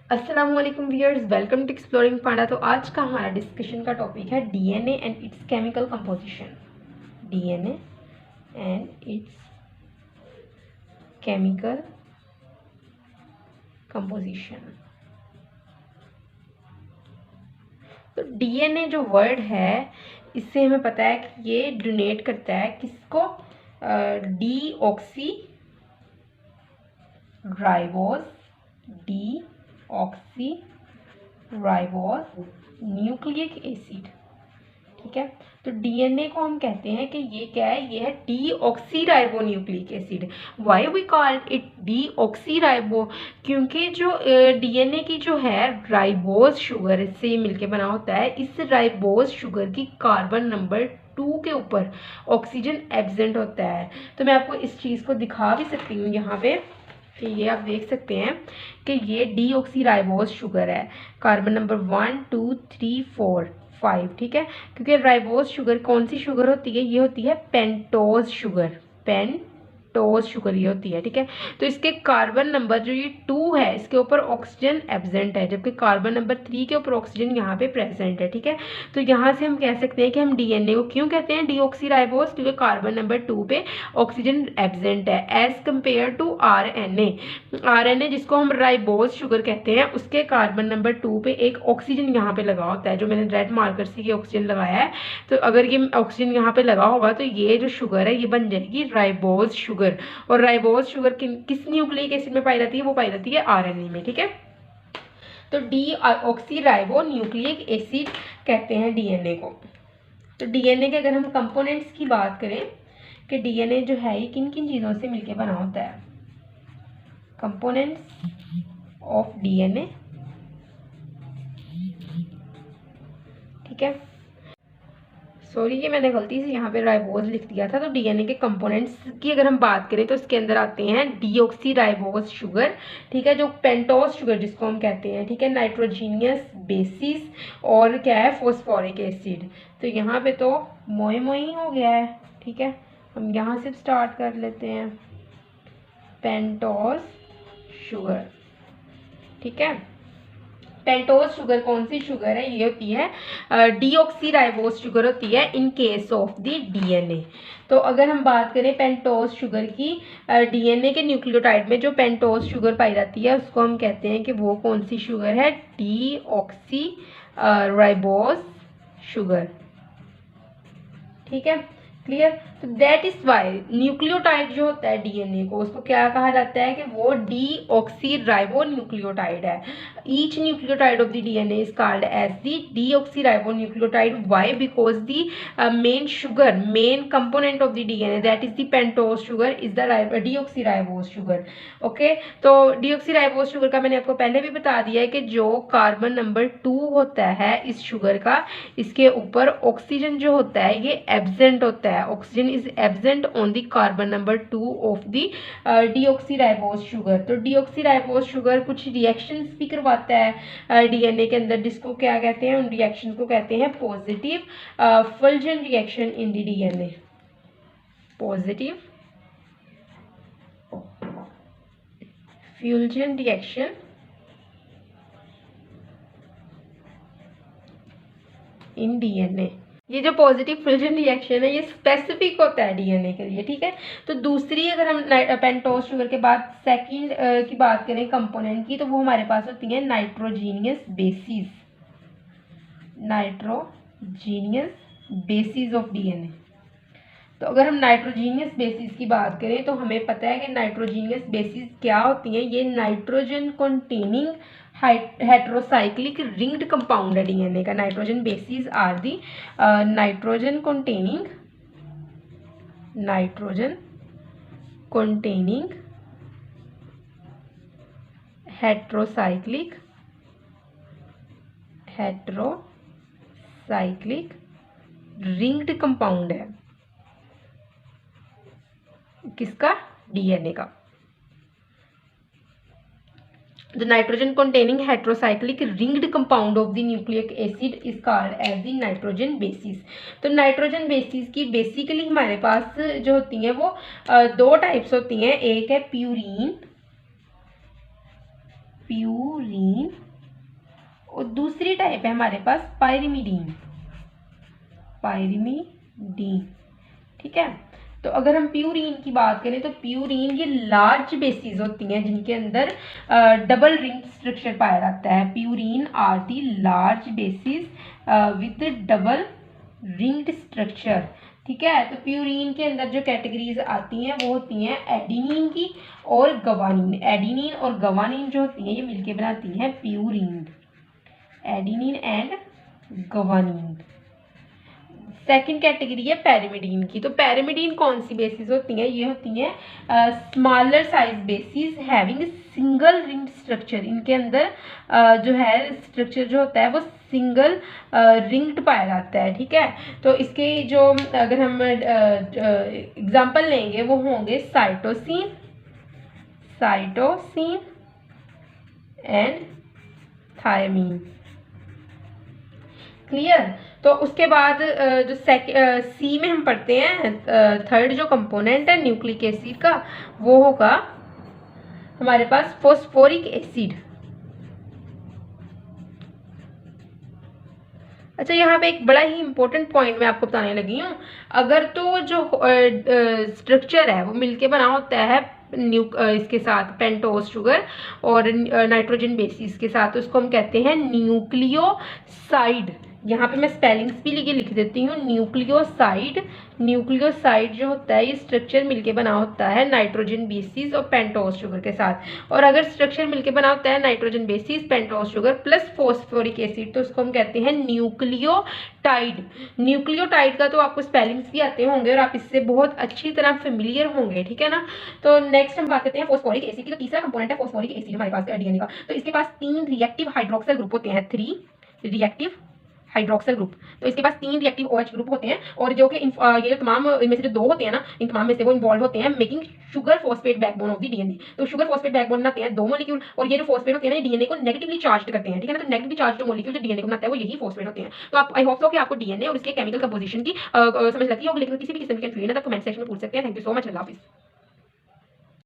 अस्सलाम वालेकुम viewers, welcome to exploring पांडा। तो आज का हमारा डिस्कशन का टॉपिक है DNA and it's chemical composition. DNA and it's chemical composition. तो डीएनए जो वर्ड है, इससे हमें पता है कि ये डोनेट करता है किसको? D oxy ribose, D oxy ribose nucleic acid. ठीक है, तो डीएनए को हम कहते हैं कि ये क्या है? ये है deoxyribonucleic acid. Why we call it deoxyribo? क्योंकि जो डीएनए की जो है राइबोज शुगर से मिलके बना होता है। इस राइबोज शुगर की कार्बन नंबर 2 के ऊपर ऑक्सीजन एब्सेंट होता है। तो मैं आपको इस चीज़ को दिखा भी सकती हूँ यहाँ पे कि ये आप देख सकते हैं कि ये डीऑक्सीराइबोज शुगर है। Carbon number 1 2 3 4 5। ठीक है, क्योंकि राइबोज शुगर कौन सी शुगर होती है? ये होती है पेंटोज शुगर। पेंटोज शुगर ये होती है। ठीक है, तो इसके कार्बन नंबर जो ये 2 है, इसके ऊपर ऑक्सीजन एब्सेंट है, जबकि कार्बन नंबर 3 के ऊपर ऑक्सीजन यहाँ पे प्रेजेंट है। ठीक है, तो यहाँ से हम कह सकते हैं कि हम डीएनए को क्यों कहते हैं डीऑक्सीराइबोज? क्योंकि कार्बन नंबर 2 पे ऑक्सीजन एब्सेंट है as compare to RNA. RNA जिसको हम राइबोज शुगर कहते हैं, उसके कार्बन नंबर 2 पे एक ऑक्सीजन यहाँ पे लगा होता है, जो मैंने रेड मार्कर से ये ऑक्सीजन लगाया है। तो अगर ये ऑक्सीजन यहाँ पे लगा होगा तो ये जो शुगर है ये बन जाएगी राइबोज शुगर। और राइबोज शुगर किस न्यूक्लिक एसिड में पाई जाती है? वो पाई जाती है आरएनए में। ठीक है, तो डीऑक्सीराइबो न्यूक्लिक एसिड कहते हैं डीएनए को। तो डीएनए के अगर हम कंपोनेंट्स की बात करें कि डीएनए जो है ये किन किन चीज़ों से मिलकर बना होता है? Components of DNA. ठीक है, सॉरी ये मैंने गलती से यहाँ पे राइबोज लिख दिया था। तो डीएनए के कंपोनेंट्स की अगर हम बात करें तो इसके अंदर आते हैं डीऑक्सीराइबोज शुगर। ठीक है, जो पेंटोज शुगर जिसको हम कहते हैं। ठीक है, नाइट्रोजीनियस बेसिस और क्या है? Phosphoric acid. तो यहाँ पे तो मोई मोई हो गया है। ठीक है, हम यहाँ से स्टार्ट कर लेते हैं पेंटोज शुगर। ठीक है, पेंटोज शुगर कौन सी शुगर है? ये होती है डीऑक्सीराइबोज शुगर होती है in case of the DNA. तो अगर हम बात करें पेंटोज शुगर की, डीएनए के न्यूक्लियोटाइड में जो पेंटोज शुगर पाई जाती है उसको हम कहते हैं कि वो कौन सी शुगर है? Deoxy ribose sugar. ठीक है, क्लियर? तो दैट इज वाई न्यूक्लियोटाइड जो होता है डीएनए को, उसको क्या कहा जाता है कि वो डीऑक्सीराइबो न्यूक्लियोटाइड है। Each nucleotide of the DNA is called as the deoxyribo nucleotide. Why? Because the main sugar, main component of the DNA that is the pentose sugar is the deoxyribose sugar. Okay, तो deoxyribose sugar का मैंने आपको पहले भी बता दिया है कि जो कार्बन नंबर 2 होता है इस शुगर का, इसके ऊपर ऑक्सीजन जो होता है ये एब्सेंट होता है। Oxygen is absent on the carbon number 2 of the deoxyribose sugar. तो डीऑक्सीराइबोज शुगर कुछ रिएक्शंस भी करवाता है डीएनए के अंदर, जिसको क्या कहते हैं? उन रिएक्शन को कहते हैं positive fusion reaction in the DNA. Positive fusion reaction in DNA. ये जो पॉजिटिव फ्यूजन रिएक्शन है ये स्पेसिफिक होता है डीएनए के लिए। ठीक है, तो दूसरी अगर हम पेंटोज शुगर के बाद सेकंड की बात करें कंपोनेंट की, तो वो हमारे पास होती है nitrogenous basis. Nitrogenous basis of DNA. तो अगर हम नाइट्रोजीनियस बेसिस की बात करें तो हमें पता है कि नाइट्रोजीनियस बेसिस क्या होती हैं? ये nitrogen containing heterocyclic ringed compound है डीएनए का। Nitrogen bases are the nitrogen containing heterocyclic ringed compound है। किसका? डीएनए का। The nitrogen containing heterocyclic ringed compound of the nucleic acid is called as the nitrogen bases। तो nitrogen bases की basically हमारे पास जो होती हैं वो दो टाइप्स होती हैं। एक है प्यूरीन टाइप है हमारे पास पायरिमिडीन, पायरिमिडीन, ठीक है। तो अगर हम प्यूरीन की बात करें तो प्यूरीन ये लार्ज बेसिस होती हैं जिनके अंदर डबल रिंग स्ट्रक्चर पाया जाता है। Purine are the large bases with double ringed structure, ठीक है। तो प्यूरीन के अंदर जो कैटेगरीज आती हैं वो होती हैं एडिनिन की और गवानीन। एडिनिन और गवानीन जो होती हैं ये मिलके बनाती हैं purine, adenine and guanine. Second category है पैरामिडीन की। तो पैरामिडीन कौन सी बेसिस होती हैं? ये होती हैं smaller size basis having single ring structure. इनके अंदर जो है स्ट्रक्चर जो होता है वो सिंगल रिंग्ड पाया जाता है, ठीक है। तो इसके जो अगर हम एग्जांपल लेंगे वो होंगे cytosine, cytosine and thymine, clear. तो उसके बाद जो सी में हम पढ़ते हैं थर्ड जो कंपोनेंट है न्यूक्लिक एसिड का वो होगा हमारे पास फॉस्फोरिक एसिड। अच्छा, यहाँ पे एक बड़ा ही इंपॉर्टेंट पॉइंट मैं आपको बताने लगी हूँ। अगर तो जो स्ट्रक्चर है वो मिलके बना होता है इसके साथ पेंटोस शुगर और नाइट्रोजन बेसिस के साथ, तो उसको हम कहते हैं न्यूक्लियोसाइड। यहाँ पे मैं स्पेलिंग्स भी लिख देती हूँ। न्यूक्लियोसाइड, न्यूक्लियोसाइड जो होता है ये स्ट्रक्चर मिलके बना होता है नाइट्रोजन बेसिस और पेंटोस शुगर के साथ। और अगर स्ट्रक्चर मिलके बना होता है nitrogen bases, pentose sugar plus phosphoric acid तो उसको हम कहते हैं न्यूक्लियोटाइड। न्यूक्लियोटाइड का तो आपको स्पेलिंग्स भी आते होंगे और आप इससे बहुत अच्छी तरह फेमिलियर होंगे, ठीक है ना। तो नेक्स्ट हम बात करते हैं फॉस्फोरिक एसिड की। तो तीसरा कंपोनेंट है फॉस्फोरिक एसिड हमारे पास डीएनए का। तो इसके पास 3 रिएक्टिव हाइड्रोक्सिल ग्रुप होते हैं, 3 रिएक्टिव हाइड्रोक्सिल ग्रुप। तो इसके पास 3 रिएक्टिव OH ग्रुप होते हैं और जो कि ये तमाम इनमें से जो 2 होते हैं ना, इन तमाम में से वो इन्वॉल्व होते हैं making sugar phosphate backbone of the DNA. तो शुगर फॉस्फेट बैकबोन बनाते हैं 2 मॉलिक्यूल और ये जो फॉस्फेट होते हैं ना डीएनए को नेगेटिवली चार्ज करते हैं, ठीक है ना। तो नेगेटिवली चार्ज जो मॉलिक्यूल जो डीएनए को बनाता है वो यही फॉस्फेट होते हैं। तो आप आई होप सो कि आपको डीएनए और इसके केमिकल कंपोजिशन की समझ लगती होगी, लेकिन किसी भी किस्म की कंफ्यूजन है तो कमेंट सेक्शन में पूछ सकते हैं। थैंक यू सो मच, अल्लाह हाफिज़।